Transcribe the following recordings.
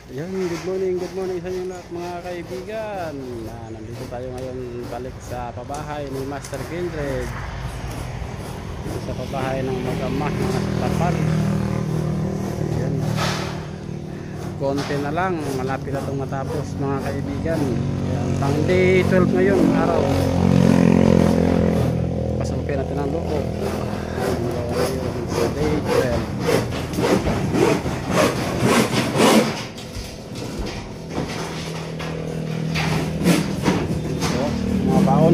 Ayan, good morning sa inyo lahat mga kaibigan. Nandito tayo ngayon balik sa pabahay ni Master Kindred. Sa pabahay ng mag-ama, mga tapal. Ayan. Konti na lang, malapit na itong matapos mga kaibigan. Ayan, pang day 12 ngayon, araw. Pasapin natin ang loob. Sa day 12. Baon.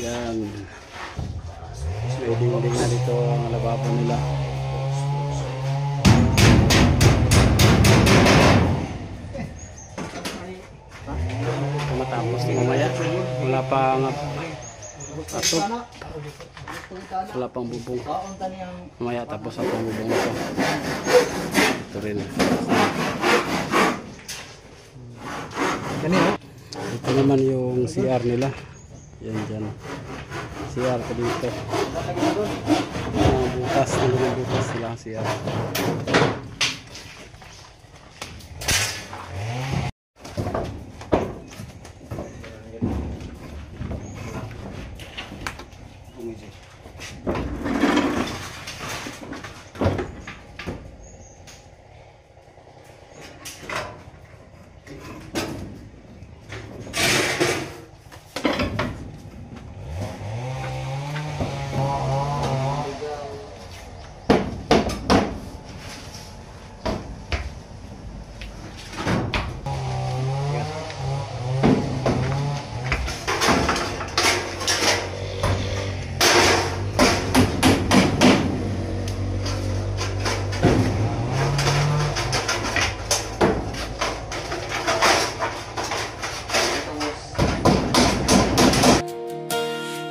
Yan. Ding-ding na dito ang lababo nila. Matapos mamaya. Wala pang atop. Wala pang bubong. Mamaya tapos ang bubong ito. Ito rin. Ito naman yung CR nila. Yan dyan. CR ko dito. Butas. Ano yung butas sila CR.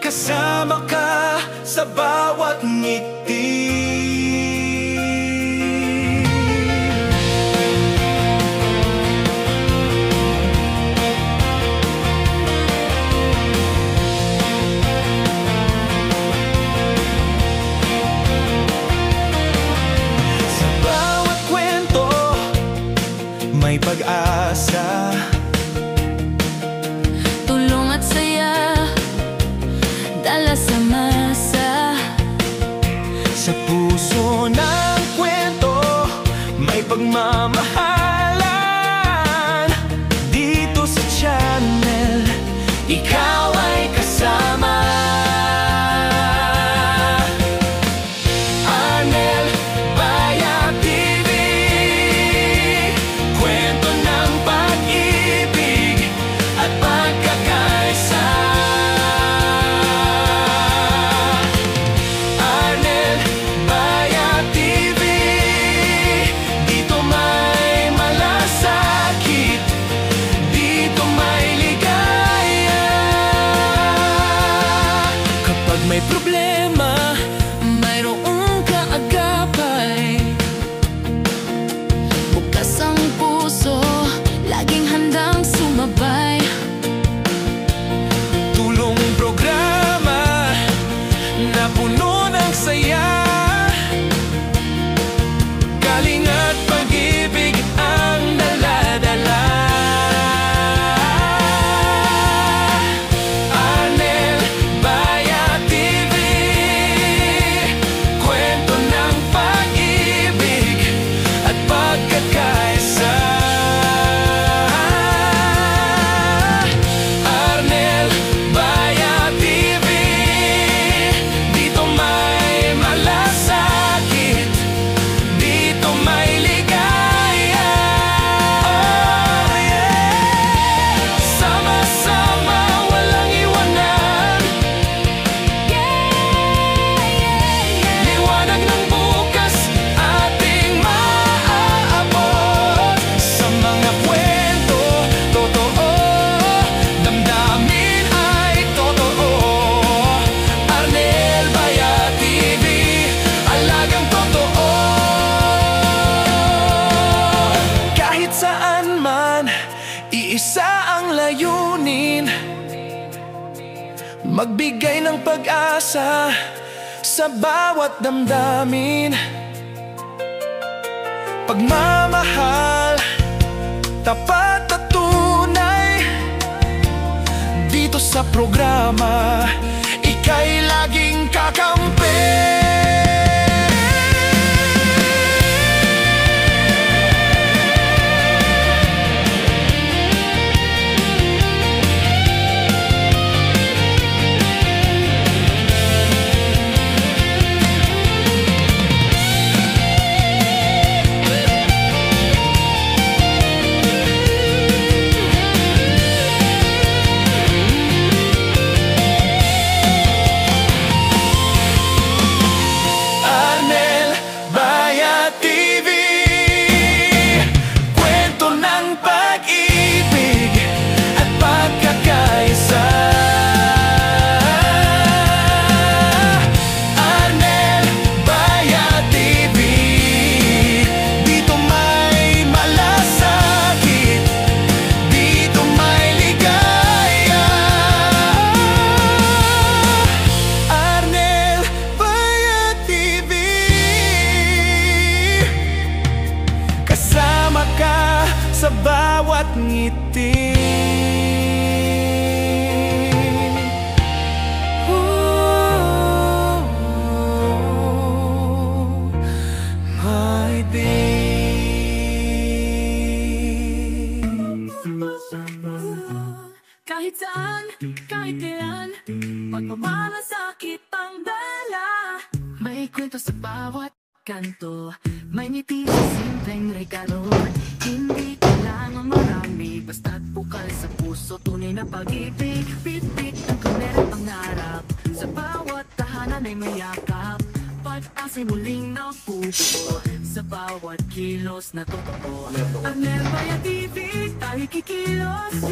Kasama ka sa bawat ngiti. Sa bawat kwento may pag-asa. Tulong at saya dala sa masa. Sa puso ng kwento may pagmamahalan. Dito sa channel ikaw ay kasama. Arnel Bayat TV, kwento ng pag-ibig at pagkakaisa. Arnel Bayat TV, dito may malasakit, dito may ligaya. magbigay ng pag-asa sa bawat damdamin. Pagmamahal, tapat at tunay. Dito sa programa, ika'y laging kakampi. Sa bawat ngiti. My babe. Kahit saan, kahit kailan, pagmamalasakit ang dala. May kwento sa bawat kanto, may ngiti sa simpleng regalo. Hindi kailangan marami, basta't bukal sa puso, tunay na pag-ibig. Bit-bit ang kamera pangarap, sa bawat tahanan ay may yakap. Pag-asa'y muling napupo, sa bawat kilos na totoo. Arnel Baya TV, tayo kikilos,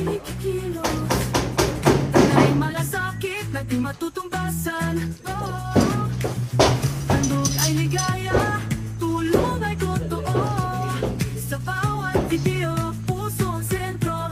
talay malasakit na di matutumbasan. Handog ay ligaya, tulong ay totoo. Sa bawat video, puso ang sentro.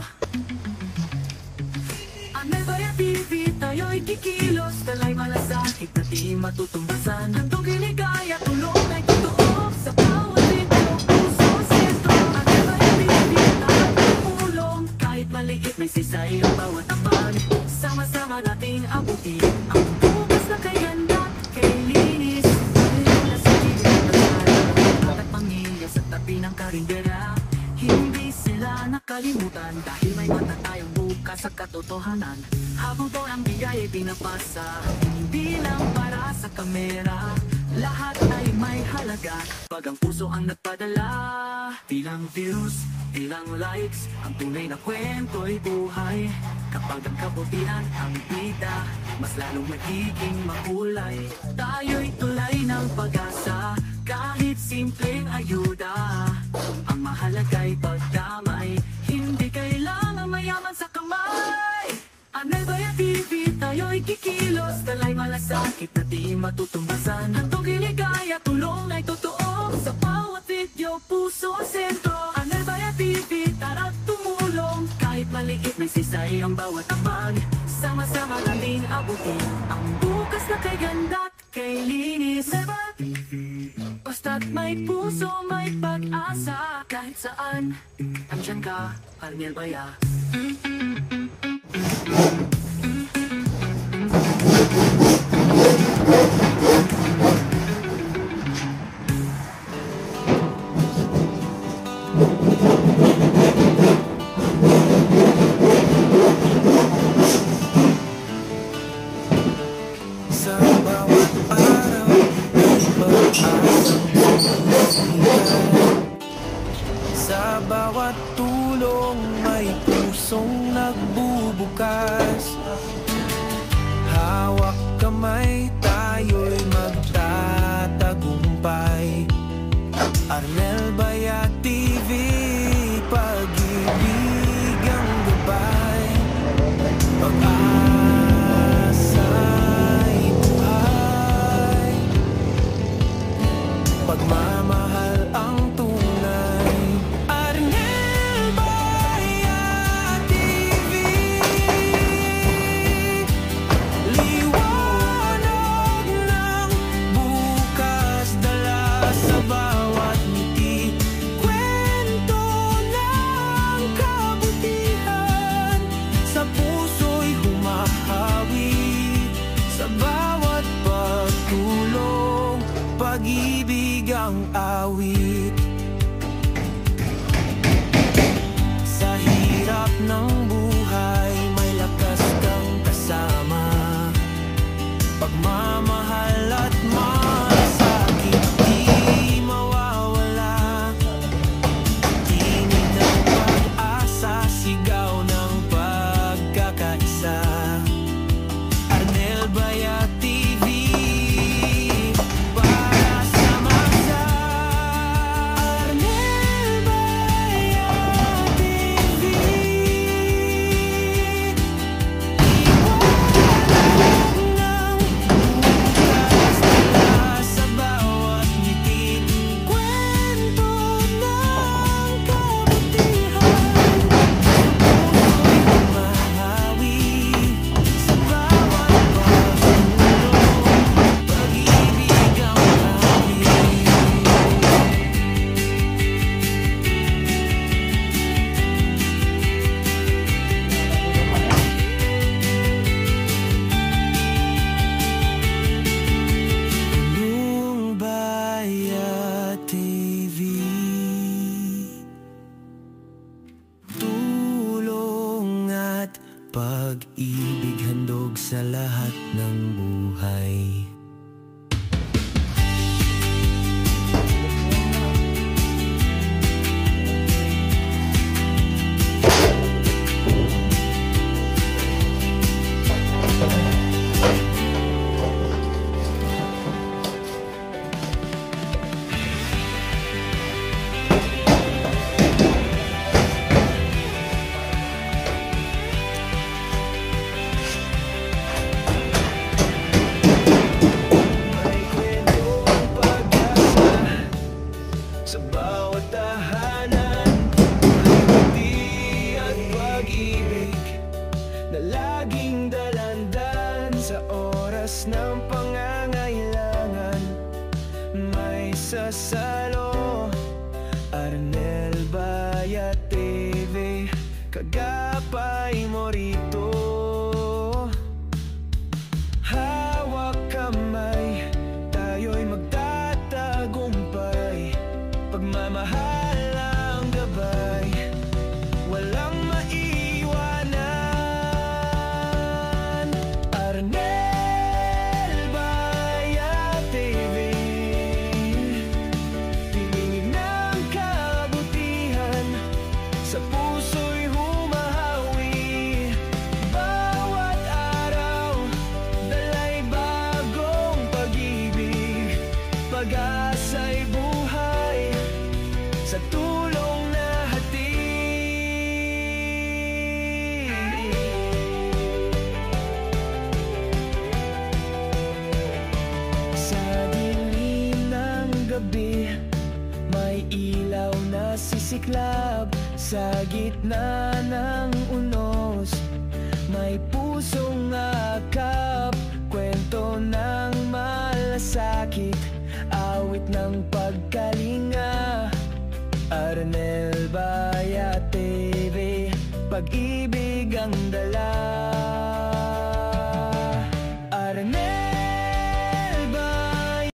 Arnel Baya TV, tayo'y kikilos, talay malasakit na di matutumbasan. Handog ay ligaya, tulong ay totoo. Sa bawat video, puso ang sentro. Arnel Baya TV, tayo'y tumulong. Kahit maliit, may sisay ang bawat tapan. Sama-sama nating abutin ang bukas na kay ganda, kay linis. Wala sa gilid ng harap at pamilya sa tabi ng karindera. Hindi sila nakalimutan dahil may mata tayong bukas sa katotohanan. Habang to ang bigay ay pinapasa, hindi lang para sa kamera. Lahat ay may halaga pag ang puso ang nagpadala. Ilang views, ilang likes, ang tunay na kwento'y buhay. Kapag ang kabutihan ang bida, mas lalong magiging makulay. Tayo'y tulay ng pag-asa, kahit simpleng ayuda. Ang mahalaga'y pagdamay, hindi kailangan mayaman sa kamay. Arnel Baya TV, tayo'y kikilos, talay malasakit na di matutumbasan. Handog iligaya, tulong ay totoo. Sa bawat video, puso ang sentro. Arnel Baya TV, tara't tumulong. Kahit maliit, may sisay ang bawat taban. Sama-sama nating abutin ang bukas na kay ganda, kay linis. Basta't may puso, may pag-asa. Kahit saan, andyan ka, Arnel Baya. Sa bawat araw, may pag-asang sa bawat tulong, may pusong nagbubukas. Hawak kamay, tayo'y magtatagumpay. Arnel Baya TV, pag-ibig ang gabay. Pag-asa'y buhay, pagmamahal ang tunay. Arnel Baya TV, pag-ibig ang awit. Sa hirap ng buhay, may lakas kang kasama. Pagmamahal at malasakit di mawawala. Tinig ng pag-asa, sigaw ng pagkakaisa. Arnel Bayat TV, para sa masa. Arnel Bayat TV, iwanag ng bukas nila sa bawat ngiti. Kwento ng kabutihan, puso'y humahawi sa bawat pagtulong. Pag-ibig ang awit. Tulong Bayat TV, tulong at pag-ibig handog sa lahat ng buhay. May kwentong pag-asa sa bawat tahanan. May ngiti at pag-ibig na laging dalandan sa oras ng pangangailangan. May sasalo, Arnel Bayat TV, kagapay mo rito. Hawak kamay, tayo'y magtatagumpay. Pagmamahal ang gabay, walang maiwanan. Arnel Bayat TV, tinig ng kabutihan, sa puso'y humahawi. Bawat araw, dalay bagong pag-ibig. Pag-asa'y buhay sa tulong na hatid. Sa dilim ng gabi, may ilaw na sisiklab. Sa gitna ng unos, may pusong akap. Kwento ng malasakit, awit ng pagkalinga. Arnel Bayat TV, pag-ibig ang dala.